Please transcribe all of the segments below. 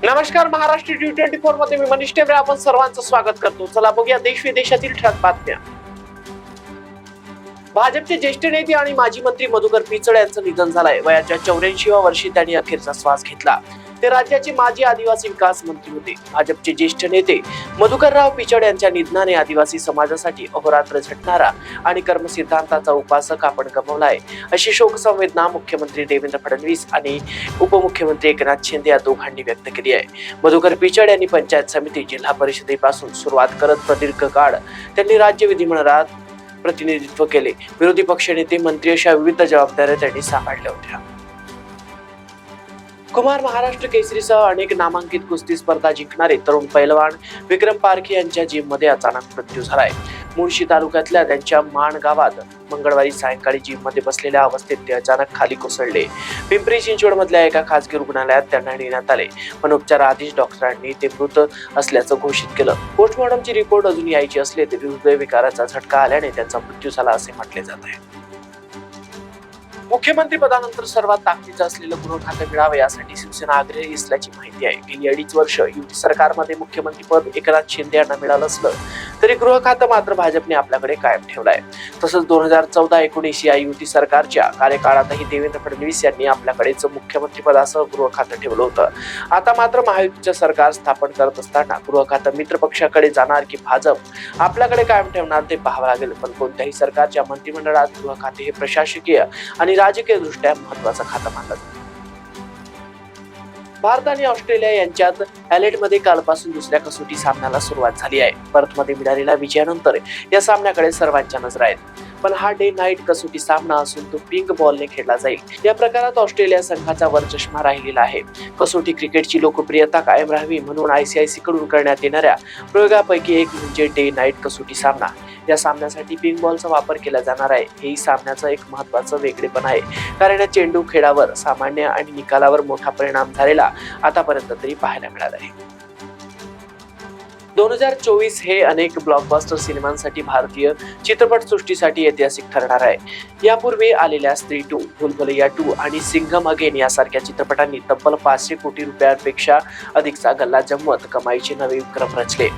नमस्कार, महाराष्ट्र T24 मध्ये मी मनीष टेंबरे आपण सर्वांचं स्वागत करतो। चला बघूया देश विदेशातील ठळक बातम्या। भाजपचे ज्येष्ठ नेते आणि माजी मंत्री मधुकर पिचड यांचं निधन झालंय। वयाच्या 84व्या वर्षी त्यांनी अखेरचा श्वास घेतला। ते राज्याचे माजी आदिवासी विकास मंत्री होते। भाजपचे ज्येष्ठ नेते मधुकरराव पिचड यांच्या निधनाने आदिवासी समाजासाठी अहोरात्र झटणारा आणि कर्मसिद्धांताचा उपासक आपण गमावलाय, अशी शोकसंवेदना मुख्यमंत्री देवेंद्र फडणवीस आणि उपमुख्यमंत्री एकनाथ शिंदे या दोघांनी व्यक्त केली आहे। मधुकर पिचड यांनी पंचायत समिती, जिल्हा परिषदेपासून सुरुवात करत प्रदीर्घ काळ त्यांनी राज्य विधिमंडळात प्रतिनिधित्व केले। विरोधी पक्षनेते, मंत्री अशा विविध जबाबदाऱ्या त्यांनी सांभाळल्या होत्या। कुमार महाराष्ट्र केसरीसह अनेक नामांकित कुस्ती स्पर्धा जिंकणारे तरुण पैलवान विक्रम पारखे यांच्या जिममध्ये अचानक मृत्यू झालाय। मुळशी तालुक्यातल्या त्यांच्या मान गावात मंगळवारी सायंकाळी जिममध्ये बसलेल्या अवस्थेत ते अचानक खाली कोसळले। पिंपरी चिंचवड मधल्या एका खासगी रुग्णालयात त्यांना नेण्यात आले, पण उपचाराआधीच डॉक्टरांनी ते मृत असल्याचं घोषित केलं। पोस्टमॉर्टमची रिपोर्ट अजून यायची असले तरी हृदयविकाराचा झटका आल्याने त्यांचा मृत्यू झाला असे म्हटले जात आहे। मुख्यमंत्री पदानंतर सर्वात ताकदीचं असलेलं गृह खातं मिळावं यासाठी शिवसेना आग्रही असल्याची माहिती आहे। गेली 2.5 वर्ष युती सरकारमध्ये मुख्यमंत्री पद एकनाथ शिंदे यांना मिळालं असलं तरी गृह खातं मात्र भाजपने आपल्याकडे कायम ठेवलंय। तसंच 2014-19 या युती सरकारच्या कार्यकाळातही देवेंद्र फडणवीस यांनी आपल्याकडेच मुख्यमंत्री पदासह गृह खातं ठेवलं होतं। आता मात्र महायुतीचं सरकार स्थापन करत असताना गृह खातं मित्र पक्षाकडे जाणार की भाजप आपल्याकडे कायम ठेवणार ते पाहावं लागेल। पण कोणत्याही सरकारच्या मंत्रिमंडळात गृह खाते हे प्रशासकीय आणि राजकीय दृष्ट्या महत्त्वाचं खातं मानलं जातं। भारत आणि ऑस्ट्रेलिया यांच्यात ॲलेटमध्ये कालपासून दुसऱ्या कसोटी सामन्याला सुरुवात झाली आहे। पर्थमध्ये मिळालेल्या विजयानंतर या सामन्याकडे सर्वांच्या नजरा आहेत। पण हा डे नाईट कसोटी सामना असून तो पिंक बॉलने खेळला जाईल। या प्रकारात ऑस्ट्रेलिया संघाचा वरचष्मा राहिलेला आहे। कसोटी क्रिकेटची लोकप्रियता कायम राहावी म्हणून ICC कडून करण्यात येणाऱ्या प्रयोगापैकी एक म्हणजे डे नाईट कसोटी सामना। या सामन्यासाठी पिंक बॉलचा वापर केला जाणार आहे। हेही सामन्याचं एक महत्त्वाचं वेगळेपण आहे, कारण या चेंडू खेळावर सामान्य आणि निकालावर मोठा परिणाम झालेला आतापर्यंत तरी पाहायला मिळाला आहे। 2024 हे अनेक ब्लॉकबस्टर सिनेमांसाठी भारतीय चित्रपटसृष्टीसाठी ऐतिहासिक ठरणार आहे। यापूर्वी आलेल्या स्त्री 2, भूल-भुलैया 2 आणि सिंघम अगेन यासारख्या चित्रपटांनी तब्बल 500 कोटी रुपयांपेक्षा अधिकचा गल्ला जमवत कमाईचे नवे विक्रम रचले।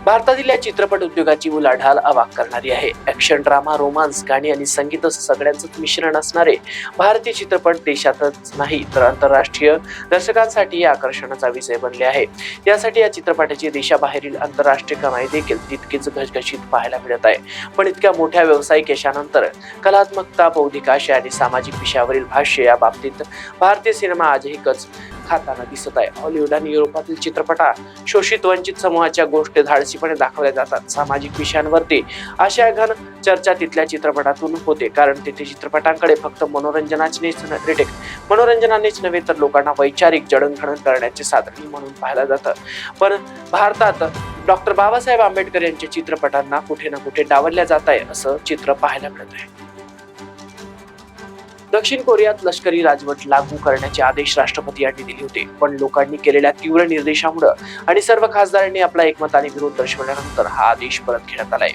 भारतातील या चित्रपट उद्योगाची उलाढाल अवाक करणारी आहे। ऍक्शन, ड्रामा, रोमांस, गाणी आणि संगीत असं सगळ्यांचंच मिश्रण असणारे भारतीय चित्रपट देशातच नाही तर आंतरराष्ट्रीय दर्शकांसाठी आकर्षणाचा विषय बनले आहे। यासाठी या चित्रपटाची देशाबाहेरील आंतरराष्ट्रीय कमाई देखील तितकीच घसघशीत पाहायला मिळत आहे। पण इतक्या मोठ्या व्यावसायिक यशानंतर कलात्मकता, बौद्धिक आशय आणि सामाजिक विषयावरील भाष्य या बाबतीत भारतीय सिनेमा आजही कच खाताना दिसत आहे। हॉलिवूड आणि युरोपातील चित्रपटात शोषित वंचित समूहाच्या गोष्टी धाडसीपणे दाखवल्या जातात। सामाजिक विषयांवरती आशयघन चर्चा तिथल्या चित्रपटातून होते, कारण तिथे चित्रपटांकडे फक्त मनोरंजनानेच नव्हे तर लोकांना वैचारिक जडणघडण करण्याचे साधन म्हणून पाहिलं जातं। पण भारतात डॉक्टर बाबासाहेब आंबेडकर यांच्या चित्रपटांना कुठे ना कुठे डावलल्या जात आहे असं चित्र पाहायला मिळत आहे। दक्षिण कोरियात लष्करी राजवट लागू करण्याचे आदेश राष्ट्रपती यांनी दिले होते, पण लोकांनी केलेल्या तीव्र निर्देशामुळे आणि सर्व खासदारांनी आपला एकमताने विरोध दर्शवल्यानंतर हा आदेश परत घेण्यात आलाय।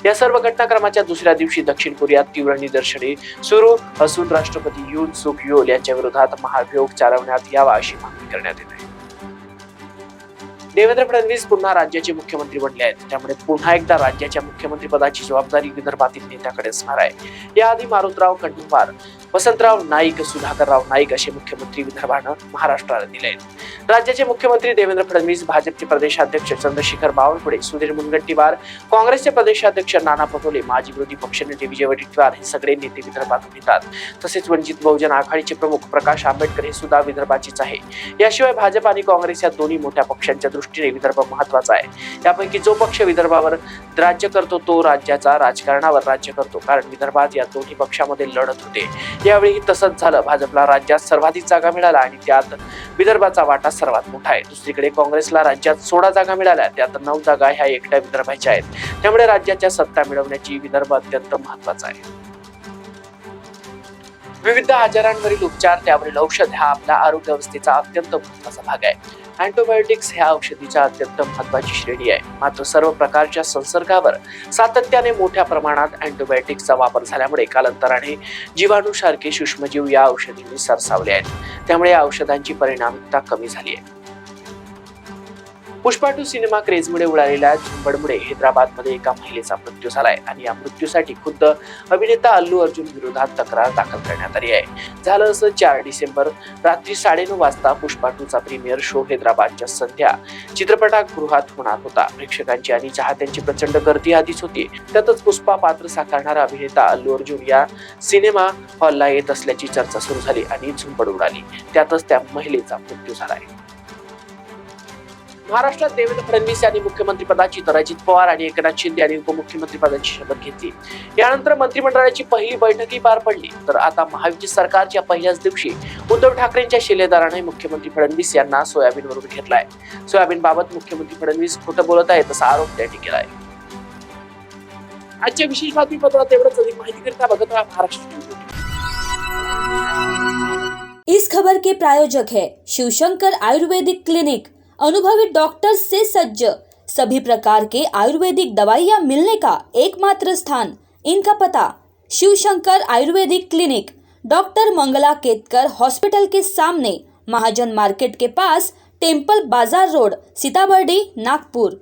या सर्व घटनाक्रमाच्या दुसऱ्या दिवशी दक्षिण कोरियात तीव्र निदर्शने सुरू असून राष्ट्रपती यून सुक योल यांच्या विरोधात महाभियोग चालवण्यात यावा अशी मागणी करण्यात येत आहे। देवेंद्र फडणवीस पुन्हा राज्याचे मुख्यमंत्री बनले आहेत, त्यामुळे पुन्हा एकदा राज्याच्या मुख्यमंत्री पदाची जबाबदारी विदर्भातील नेत्याकडे असणार आहे। याआधी मारुतराव कन्नमवार, वसंतराव नाईक, सुधाकरराव नाईक असे मुख्यमंत्री विदर्भानं महाराष्ट्राला दिले आहेत। राज्याचे मुख्यमंत्री देवेंद्र फडणवीस, भाजपचे प्रदेशाध्यक्ष चंद्रशेखर बावनकुळे, सुधीर मुनगंटीवार, काँग्रेसचे प्रदेशाध्यक्ष नाना पटोले, माजी विरोधी पक्षनेते विजय वडेट्टीवार हे सगळे नेते विदर्भातून येतात। तसेच वंचित बहुजन आघाडीचे प्रमुख प्रकाश आंबेडकर हे सुद्धा विदर्भाचेच आहे। याशिवाय भाजप आणि काँग्रेस या दोन्ही मोठ्या पक्षांच्या दृष्टीने विदर्भ महत्वाचा आहे। यापैकी जो पक्ष विदर्भावर राज्य करतो तो राज्याचा राजकारणावर राज्य करतो, कारण विदर्भात या दोन्ही पक्षामध्ये लढत होते। यावेळी तसंच झालं। भाजपला राज्यात सर्वाधिक जागा मिळाला आणि त्यात विदर्भाचा वाटा सर्वात मोठा आहे। दुसरीकडे काँग्रेसला राज्यात 16 जागा मिळाल्या, त्यात 9 जागा ह्या एकट्या विदर्भाच्या आहेत। त्यामुळे राज्याच्या सत्ता मिळवण्याची विदर्भ अत्यंत महत्वाचा आहे। विविध आजारांवरील उपचार, त्यावरील औषध हा आपल्या आरोग्य व्यवस्थेचा अत्यंत महत्त्वाचा भाग आहे। अँटीबायोटिक्स ह्या औषधीच्या अत्यंत महत्त्वाची श्रेणी आहे। मात्र सर्व प्रकारच्या संसर्गावर सातत्याने मोठ्या प्रमाणात अँटीबायोटिक्सचा वापर झाल्यामुळे कालांतराने जीवाणूसारखे सूक्ष्मजीव या औषधींनी सरसावले आहेत। त्यामुळे या औषधांची परिणामकता कमी झाली आहे। पुष्पा 2 सिनेमा क्रेजमुळे उडालेल्या झुंबडमुळे हैदराबादमध्ये एका महिलेचा मृत्यू झालाय आणि या मृत्यूसाठी खुद्द अभिनेता अल्लू अर्जुन विरोधात तक्रार दाखल करण्यात आली आहे. झालं असं 4 डिसेंबर रात्री 9:30 वाजता पुष्पा 2 चा प्रीमियर शो हैदराबादच्या संध्या चित्रपटगृहात होणार होता. प्रेक्षकांची आणि चाहत्यांची प्रचंड गर्दी आधीच होती. त्यातच पुष्पा पात्र साकारणारा अभिनेता अल्लू अर्जुन या सिनेमा हॉलला येत असल्याची चर्चा सुरू झाली आणि झुंबड उडाली. त्यातच त्या महिलेचा मृत्यू झालाय. महाराष्ट्रात देवेंद्र फडणवीस यांनी मुख्यमंत्रीपदाची तर अजित पवार आणि एकनाथ शिंदे यांनी उपमुख्यमंत्रीपदाची शपथ घेतली. यानंतर मंत्रिमंडळाची पहिली बैठकही पार पडली. तर आता महायुती सरकारच्या पहिल्याच दिवशी उद्धव ठाकरेंच्या शिलेदाराने मुख्यमंत्री फडणवीस यांना सोयाबीनवरून घेतलाय. सोयाबीनबाबत मुख्यमंत्री फडणवीस खोटं बोलत आहेत असा आरोप त्यांनी केलाय. आजच्या विशेष बातमीपत्रात एवढंच. अधिक माहितीकरिता बघत राहा महाराष्ट्र न्यूज. इस खबर के प्रायोजक है शिवशंकर आयुर्वेदिक क्लिनिक। अनुभवी डॉक्टर्स से सज्ज, सभी प्रकार के आयुर्वेदिक दवाइयाँ मिलने का एकमात्र स्थान। इनका पता Shivshankar ayurvedic clinic, doctor Mangala Ketkar hospital के सामने, महाजन मार्केट के पास, टेम्पल बाजार रोड, सीताबर्डी, नागपुर।